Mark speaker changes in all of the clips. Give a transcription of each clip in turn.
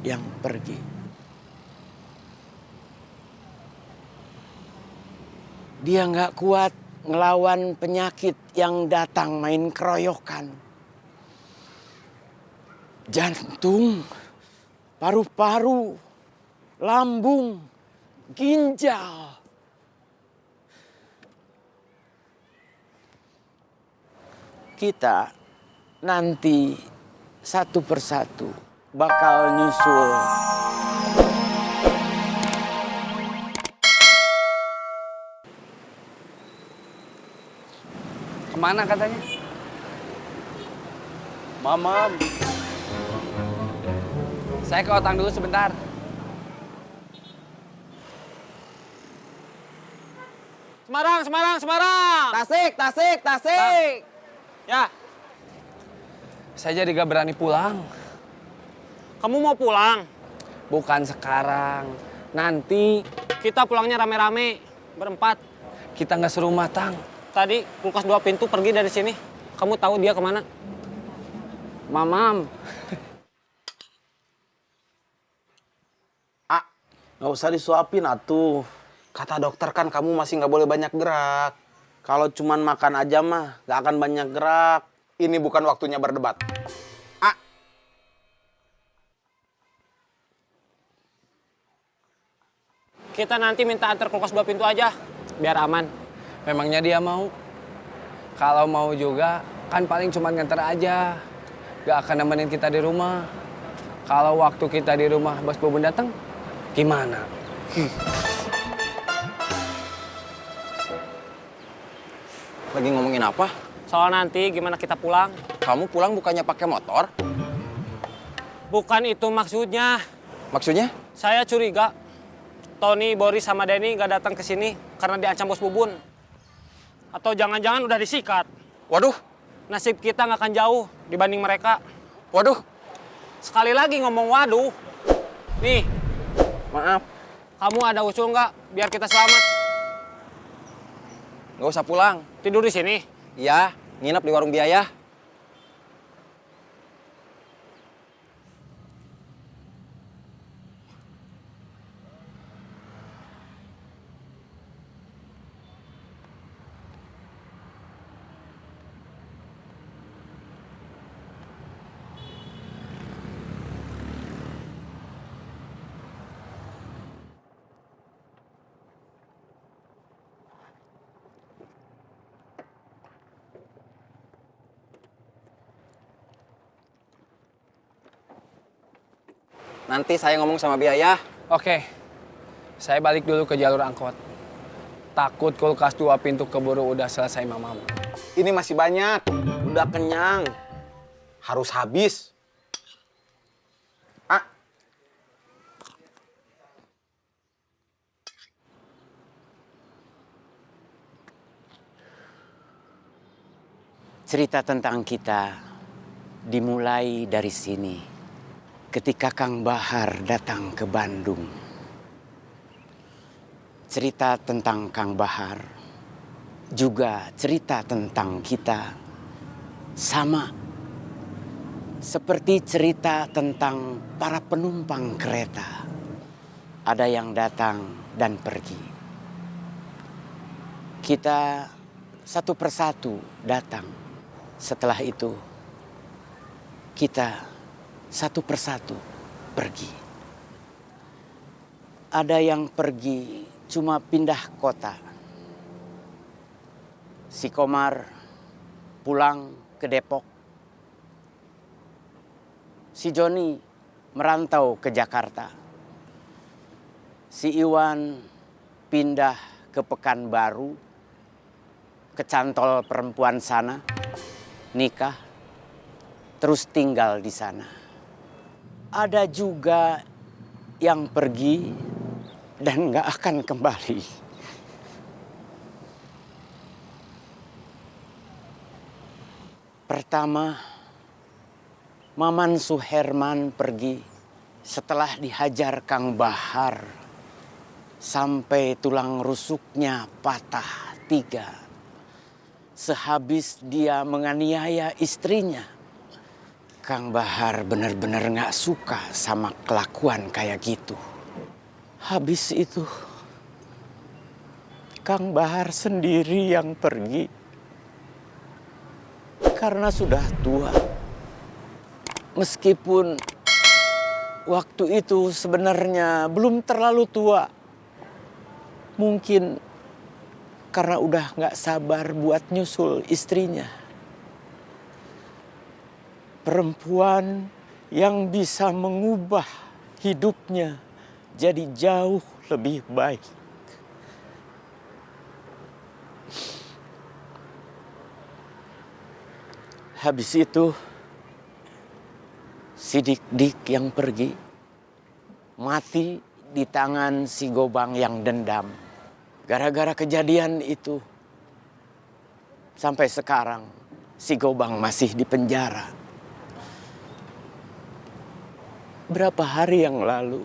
Speaker 1: yang pergi. Dia nggak kuat ngelawan penyakit yang datang main keroyokan. Jantung, paru-paru, lambung, ginjal. Kita nanti satu persatu bakal nyusul.
Speaker 2: Kemana katanya?
Speaker 1: Mamam.
Speaker 2: Saya ke Otang dulu sebentar.
Speaker 3: Semarang, Semarang, Semarang.
Speaker 2: Tasik, Tasik, Tasik.
Speaker 3: Ya,
Speaker 2: Saya jadi gak berani pulang.
Speaker 3: kamu mau pulang?
Speaker 2: Bukan sekarang. Nanti
Speaker 3: Kita pulangnya rame-rame, berempat.
Speaker 2: kita nggak serumah, Tang.
Speaker 3: Tadi kulkas 2 pintu pergi dari sini. Kamu tahu dia kemana?
Speaker 2: Mamam.
Speaker 4: Nggak usah disuapin atuh. Kata dokter kan kamu masih nggak boleh banyak gerak. Kalau cuman makan aja mah nggak akan banyak gerak. Ini bukan waktunya berdebat.
Speaker 3: Kita nanti minta antar kulkas 2 pintu aja, biar aman.
Speaker 2: Memangnya dia mau? Kalau mau juga, kan paling cuma nganter aja. Gak akan nemenin kita di rumah. Kalau waktu kita di rumah Bos Bubun datang, gimana?
Speaker 4: Lagi ngomongin apa?
Speaker 3: Soal nanti gimana kita pulang.
Speaker 4: Kamu pulang bukannya pakai motor?
Speaker 3: Bukan itu maksudnya.
Speaker 4: Maksudnya?
Speaker 3: Saya curiga Tony, Boris, sama Denny gak datang ke sini karena diancam Bos Bubun. Atau jangan-jangan udah disikat.
Speaker 4: Waduh,
Speaker 3: Nasib kita nggak akan jauh dibanding mereka.
Speaker 4: waduh.
Speaker 3: Sekali lagi ngomong waduh. Nih,
Speaker 4: Maaf,
Speaker 3: kamu ada usul nggak biar kita selamat?
Speaker 4: nggak usah pulang.
Speaker 3: Tidur di sini?
Speaker 4: Iya, nginep di warung biaya. Nanti saya ngomong sama biaya.
Speaker 2: Oke, saya balik dulu ke jalur angkot. Takut kulkas 2 pintu keburu udah selesai Mamam.
Speaker 4: Ini masih banyak. Udah kenyang. Harus habis.
Speaker 1: Cerita tentang kita dimulai dari sini. Ketika Kang Bahar datang ke Bandung. Cerita tentang Kang Bahar juga cerita tentang kita sama seperti cerita tentang para penumpang kereta. Ada yang datang dan pergi. Kita satu persatu datang. Setelah itu kita satu persatu pergi. Ada yang pergi cuma pindah kota. Si Komar pulang ke Depok. Si Joni merantau ke Jakarta. Si Iwan pindah ke Pekanbaru, ke cantol perempuan sana, nikah, terus tinggal di sana. Ada juga yang pergi dan nggak akan kembali. Pertama, Maman Suherman pergi setelah dihajar Kang Bahar sampai tulang rusuknya patah 3. Sehabis dia menganiaya istrinya Kang Bahar benar-benar nggak suka sama kelakuan kayak gitu. Habis itu, Kang Bahar sendiri yang pergi. Karena sudah tua. Meskipun waktu itu sebenarnya belum terlalu tua. Mungkin karena udah nggak sabar buat nyusul istrinya. Perempuan yang bisa mengubah hidupnya jadi jauh lebih baik. Habis itu, si Dik-Dik yang pergi, mati di tangan si Gobang yang dendam. Gara-gara kejadian itu, sampai sekarang si Gobang masih di penjara. Berapa hari yang lalu,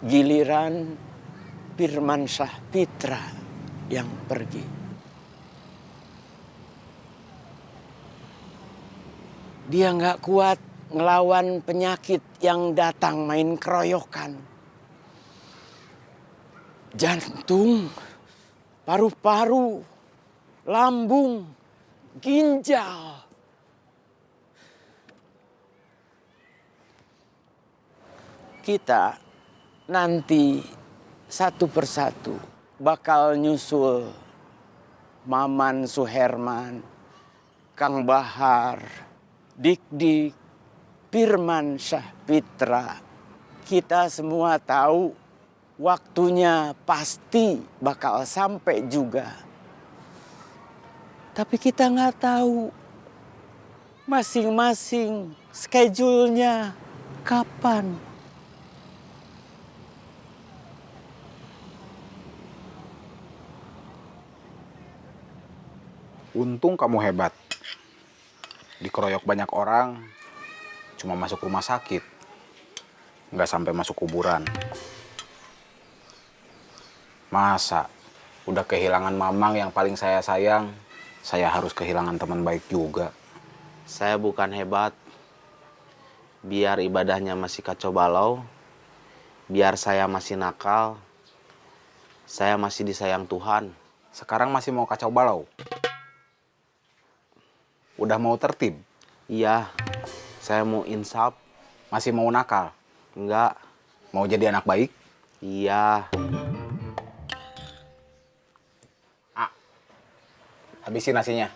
Speaker 1: giliran Firmansyah Pitra yang pergi. Dia nggak kuat ngelawan penyakit yang datang main keroyokan. Jantung, paru-paru, lambung, ginjal. Kita nanti satu persatu bakal nyusul Maman Suherman, Kang Bahar, Dik-Dik, Firmansyah Pitra. Kita semua tahu waktunya pasti bakal sampai juga. Tapi kita nggak tahu masing-masing schedule-nya kapan.
Speaker 5: Untung kamu hebat. Dikeroyok banyak orang, cuma masuk rumah sakit. Nggak sampai masuk kuburan. Masa udah kehilangan Mamang yang paling saya sayang, saya harus kehilangan teman baik juga.
Speaker 4: Saya bukan hebat. Biar ibadahnya masih kacau balau, biar saya masih nakal, saya masih disayang Tuhan.
Speaker 5: Sekarang masih mau kacau balau? Udah mau tertib?
Speaker 4: Iya, saya mau insaf.
Speaker 5: Masih mau nakal?
Speaker 4: Enggak.
Speaker 5: Mau jadi anak baik?
Speaker 4: Iya.
Speaker 5: Habisin nasinya.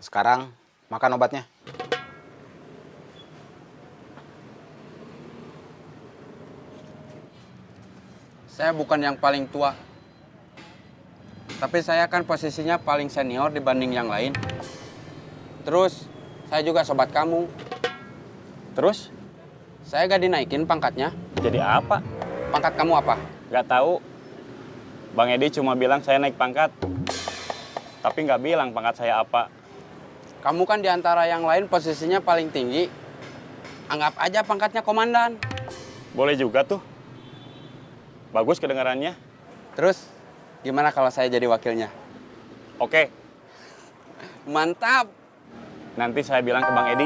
Speaker 5: Sekarang makan obatnya.
Speaker 2: Saya bukan yang paling tua. Tapi saya kan posisinya paling senior dibanding yang lain. Terus, saya juga sobat kamu. Terus, saya gak dinaikin pangkatnya.
Speaker 3: Jadi apa?
Speaker 2: Pangkat kamu apa?
Speaker 3: Gak tahu. Bang Edi cuma bilang saya naik pangkat. Tapi nggak bilang pangkat saya apa.
Speaker 2: Kamu kan diantara yang lain posisinya paling tinggi. Anggap aja pangkatnya komandan.
Speaker 6: Boleh juga tuh. Bagus kedengarannya.
Speaker 2: Terus, gimana kalau saya jadi wakilnya?
Speaker 6: Oke,
Speaker 2: Mantap.
Speaker 6: nanti saya bilang ke Bang Edi.